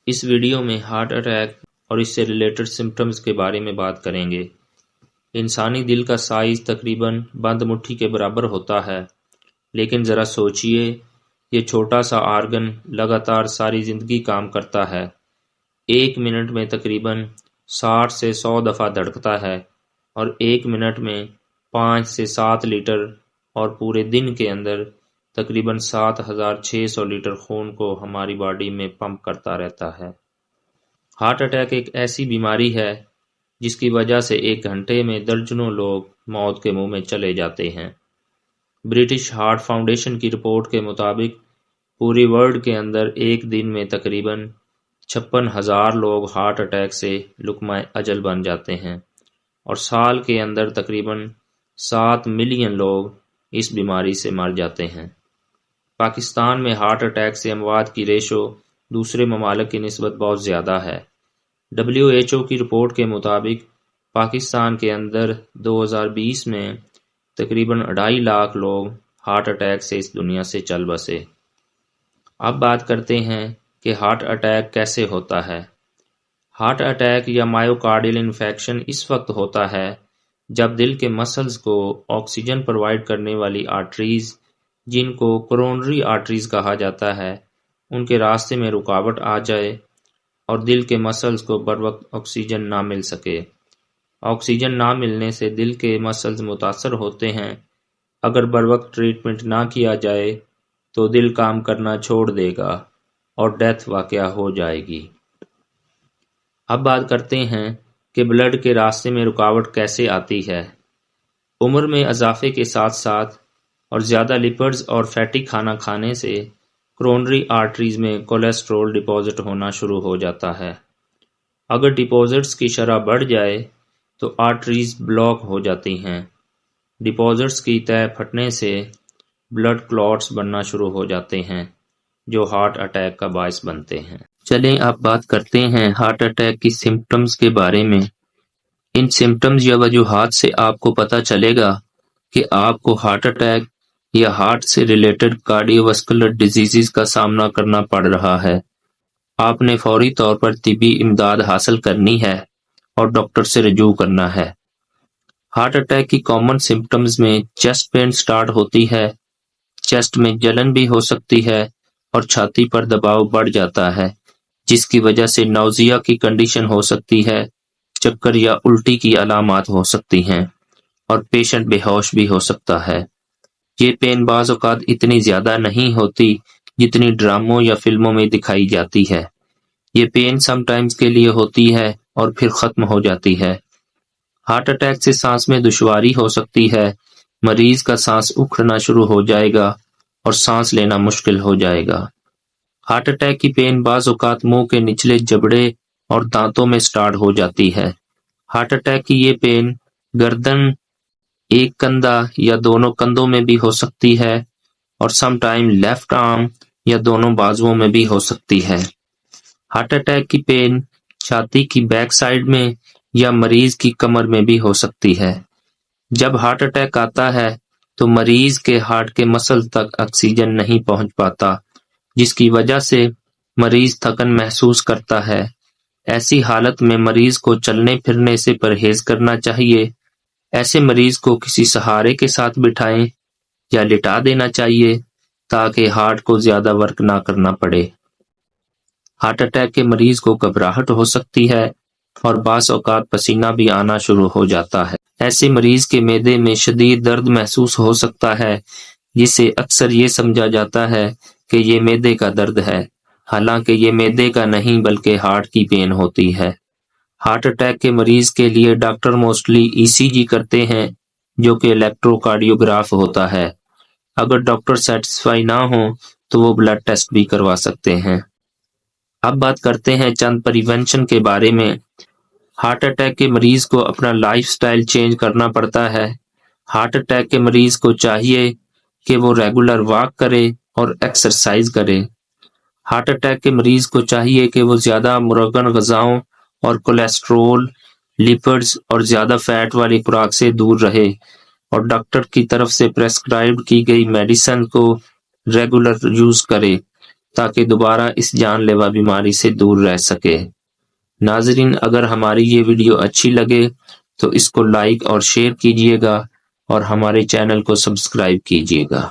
اس video میں heart attack اور اس سے ریلیٹڈ سمپٹمز کے بارے میں بات کریں گے۔ انسانی دل کا سائز تقریباً بند مٹھی کے برابر ہوتا ہے، لیکن ذرا سوچئے، یہ چھوٹا سا آرگن لگاتار ساری زندگی کام کرتا ہے۔ 1 منٹ میں تقریباً 60 سے 100 دفعہ دھڑکتا ہے اور 1 منٹ میں 5 سے 7 لیٹر اور پورے دن کے اندر تقریباً 7600 لیٹر خون کو ہماری باڈی میں پمپ کرتا رہتا ہے۔ ہارٹ اٹیک ایک ایسی بیماری ہے جس کی وجہ سے 1 گھنٹے میں درجنوں لوگ موت کے منہ میں چلے جاتے ہیں۔ برٹش ہارٹ فاؤنڈیشن کی رپورٹ کے مطابق پوری ورلڈ کے اندر ایک دن میں تقریباً 56,000 لوگ ہارٹ اٹیک سے لقمہ اجل بن جاتے ہیں اور سال کے اندر تقریباً 7 ملین لوگ اس بیماری سے مر جاتے ہیں۔ پاکستان میں ہارٹ اٹیک سے اموات کی ریشو دوسرے ممالک کی نسبت بہت زیادہ ہے۔ WHO کی رپورٹ کے مطابق پاکستان کے اندر 2020 میں تقریباً 2.5 لاکھ لوگ ہارٹ اٹیک سے اس دنیا سے چل بسے۔ اب بات کرتے ہیں کہ ہارٹ اٹیک کیسے ہوتا ہے۔ ہارٹ اٹیک یا مائیوکارڈیل انفیکشن اس وقت ہوتا ہے جب دل کے مسلز کو آکسیجن پرووائڈ کرنے والی آرٹریز، جن کو کورونری آرٹریز کہا جاتا ہے، ان کے راستے میں رکاوٹ آ جائے اور دل کے مسلز کو بروقت آکسیجن نہ مل سکے۔ آکسیجن نہ ملنے سے دل کے مسلز متاثر ہوتے ہیں۔ اگر بروقت ٹریٹمنٹ نہ کیا جائے تو دل کام کرنا چھوڑ دے گا اور ڈیتھ واقع ہو جائے گی۔ اب بات کرتے ہیں کہ بلڈ کے راستے میں رکاوٹ کیسے آتی ہے۔ عمر میں اضافے کے ساتھ ساتھ اور زیادہ لپڈز اور فیٹی کھانا کھانے سے کورونری آرٹریز میں کولیسٹرول ڈپازٹ ہونا شروع ہو جاتا ہے۔ اگر ڈپازٹس کی شرح بڑھ جائے تو آرٹریز بلاک ہو جاتی ہیں۔ ڈپازٹس کی تہہ پھٹنے سے بلڈ کلاٹس بننا شروع ہو جاتے ہیں جو ہارٹ اٹیک کا باعث بنتے ہیں۔ چلیں اب بات کرتے ہیں ہارٹ اٹیک کی سمپٹمز کے بارے میں۔ ان سمپٹمز یا وجوہات سے آپ کو پتہ چلے گا کہ آپ کو ہارٹ اٹیک یا ہارٹ سے ریلیٹڈ کارڈیو واسکولر ڈیزیزز کا سامنا کرنا پڑ رہا ہے۔ آپ نے فوری طور پر طبی امداد حاصل کرنی ہے اور ڈاکٹر سے رجوع کرنا ہے۔ ہارٹ اٹیک کی کامن سمپٹمز میں چیسٹ پین سٹارٹ ہوتی ہے، چیسٹ میں جلن بھی ہو سکتی ہے اور چھاتی پر دباؤ بڑھ جاتا ہے، جس کی وجہ سے نوزیا کی کنڈیشن ہو سکتی ہے، چکر یا الٹی کی علامات ہو سکتی ہیں اور پیشنٹ بے ہوش بھی ہو سکتا ہے۔ یہ پین بعض اوقات اتنی زیادہ نہیں ہوتی جتنی ڈراموں یا فلموں میں دکھائی جاتی ہے۔ یہ پین سم ٹائمز کے لیے ہوتی ہے اور پھر ختم ہو جاتی ہے۔ ہارٹ اٹیک سے سانس میں دشواری ہو سکتی ہے، مریض کا سانس اکھڑنا شروع ہو جائے گا اور سانس لینا مشکل ہو جائے گا۔ ہارٹ اٹیک کی پین بعض اوقات منہ کے نچلے جبڑے اور دانتوں میں سٹارٹ ہو جاتی ہے۔ ہارٹ اٹیک کی یہ پین گردن، ایک کندھا یا دونوں کندھوں میں بھی ہو سکتی ہے اور سم ٹائم لیفٹ آرم یا دونوں بازوؤں میں بھی ہو سکتی ہے۔ ہارٹ اٹیک کی پین چھاتی کی بیک سائڈ میں یا مریض کی کمر میں بھی ہو سکتی ہے۔ جب ہارٹ اٹیک آتا ہے تو مریض کے ہارٹ کے مسل تک آکسیجن نہیں پہنچ پاتا، جس کی وجہ سے مریض تھکن محسوس کرتا ہے۔ ایسی حالت میں مریض کو چلنے پھرنے سے پرہیز کرنا چاہیے۔ ایسے مریض کو کسی سہارے کے ساتھ بٹھائیں یا لٹا دینا چاہیے تاکہ ہارٹ کو زیادہ ورک نہ کرنا پڑے۔ ہارٹ اٹیک کے مریض کو گھبراہٹ ہو سکتی ہے اور بعض اوقات پسینہ بھی آنا شروع ہو جاتا ہے۔ ایسے مریض کے معدے میں شدید درد محسوس ہو سکتا ہے، جسے اکثر یہ سمجھا جاتا ہے کہ یہ معدے کا درد ہے، حالانکہ یہ معدے کا نہیں بلکہ ہارٹ کی پین ہوتی ہے۔ ہارٹ اٹیک کے مریض کے لیے ڈاکٹر موسٹلی ECG کرتے ہیں جو کہ الیکٹرو کارڈیوگراف ہوتا ہے۔ اگر ڈاکٹر سیٹسفائی نہ ہوں تو وہ بلڈ ٹیسٹ بھی کروا سکتے ہیں۔ اب بات کرتے ہیں چند پریونشن کے بارے میں۔ ہارٹ اٹیک کے مریض کو اپنا لائف سٹائل چینج کرنا پڑتا ہے۔ ہارٹ اٹیک کے مریض کو چاہیے کہ وہ ریگولر واک کرے اور ایکسرسائز کرے۔ ہارٹ اٹیک کے مریض کو چاہیے کہ وہ زیادہ مرغن غذاؤں اور کولیسٹرول، لپڈز اور زیادہ فیٹ والی خوراک سے دور رہے اور ڈاکٹر کی طرف سے پریسکرائبڈ کی گئی میڈیسن کو ریگولر یوز کرے۔ تاکہ دوبارہ اس جان لیوا بیماری سے دور رہ سکے۔ ناظرین، اگر ہماری یہ ویڈیو اچھی لگے تو اس کو لائک اور شیئر کیجیے گا اور ہمارے چینل کو سبسکرائب کیجیے گا۔